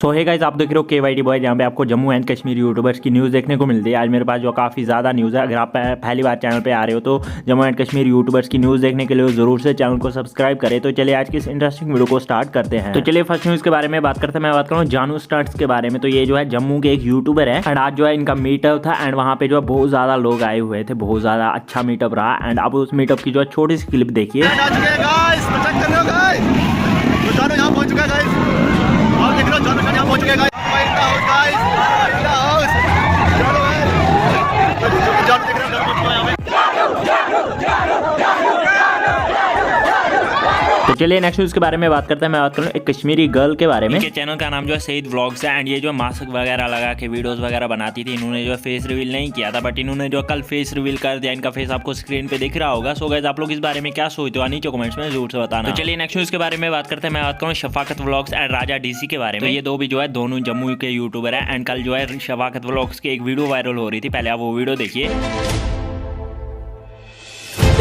सो hey guys, आप देख रहे हो KYT बॉय, जहाँ पे आपको जम्मू एंड कश्मीर यूट्यूबर्स की न्यूज़ देखने को मिलती है। आज मेरे पास जो काफ़ी ज़्यादा न्यूज़ है। अगर आप पहली बार चैनल पे आ रहे हो तो जम्मू एंड कश्मीर यूट्यूबर्स की न्यूज़ देखने के लिए ज़रूर से चैनल को सब्सक्राइब करें। तो चलिए आज की इस इंटरेस्टिंग वीडियो को स्टार्ट करते हैं। तो चलिए फर्स्ट न्यूज़ के बारे में बात करते हैं। मैं बात करूँ जानू स्टंट्स के बारे में। तो ये जो है जम्मू के एक यूट्यूबर है एंड आज जो है इनका मीटअप था एंड वहाँ पे जो है बहुत ज़्यादा लोग आए हुए थे। बहुत ज़्यादा अच्छा मीटअप रहा एंड आप उस मीटअप की जो है छोटी सी क्लिप देखिए। तो चलिए नेक्स्ट न्यूज़ के बारे में बात करते हैं। मैं बात करूँ एक कश्मीरी गर्ल के बारे में। इनके चैनल का नाम जो है सईद व्लॉग्स है एंड ये जो मास्क वगैरह लगा के वीडियोस वगैरह बनाती थी। इन्होंने जो है फेस रिवील नहीं किया था बट इन्होंने जो कल फेस रिवील कर दिया। इनका फेस आपको स्क्रीन पे दिख रहा होगा। सो गाइस, आप लोग इस बारे में क्या सोचते हो नीचे कमेंट्स में जरूर से बताना। तो चलिए नेक्स्ट न्यूज़ के बारे में बात करते हैं। मैं बात करूँ Shafqat vlogs and Raja DC के बारे में। तो ये दो भी जो है दोनों जम्मू के यूट्यूबर है एंड कल जो है शफाकत व्लॉग्स की एक वीडियो वायरल हो रही थी। पहले आप वो वीडियो देखिए।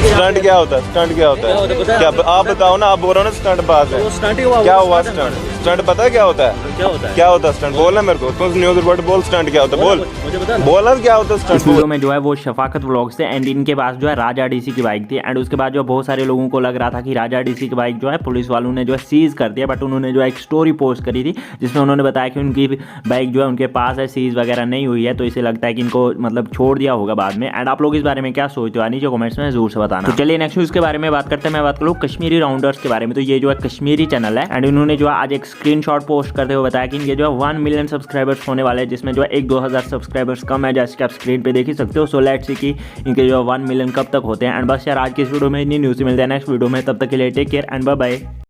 स्टंट क्या होता है? स्टंट क्या होता है? क्या आप बताओ ना। आप बोल रहे हो ना स्टंट बात है। स्टंट क्या हुआ? स्टंट पता है क्या होता है? क्या होता है स्टंट? बोलना मेरे को। तुम न्यूज़ रिपोर्ट बोल। स्टंट क्या होता है? बोल। मुझे बता। बोलना क्या होता है स्टंट? वीडियो में जो है वो शफाकत व्लॉग्स थे एंड इनके पास जो है राजा डीसी की बाइक थी एंड उसके बाद जो बहुत सारे लोगों को लग रहा था कि राजा डीसी की बाइक जो है पुलिस वालों ने जो है सीज कर दिया। बट उन्होंने जो है एक स्टोरी पोस्ट करी थी जिसमें उन्होंने बताया कि उनकी बाइक जो है उनके पास है, सीज वगैरह नहीं हुई है। तो इसे लगता है कि इनको मतलब छोड़ दिया होगा बाद में। एंड आप लोग इस बारे में क्या सोचते हो नीचे कमेंट्स में जरूर से बताना। तो चलिए नेक्स्ट न्यूज़ के बारे में बात करते हैं। मैं बात करूँ कश्मीरी राउंडर्स के बारे में। तो ये जो है कश्मीरी चैनल है एंड इन्होंने जो है आज एक स्क्रीनशॉट पोस्ट करते हुए बताया कि इनके जो है 1 मिलियन सब्सक्राइबर्स होने वाले हैं, जिसमें जो है 1-2 हज़ार सब्सक्राइबर्स कम है जैसे कि आप स्क्रीन पे देख ही सकते हो। सो लेट्स सी कि इनके जो 1 मिलियन कब तक होते हैं। एंड बस यार आज की इस वीडियो में इतनी न्यूज़ मिलते हैं नेक्स्ट वीडियो में। तब तक के लिए take care and bye bye.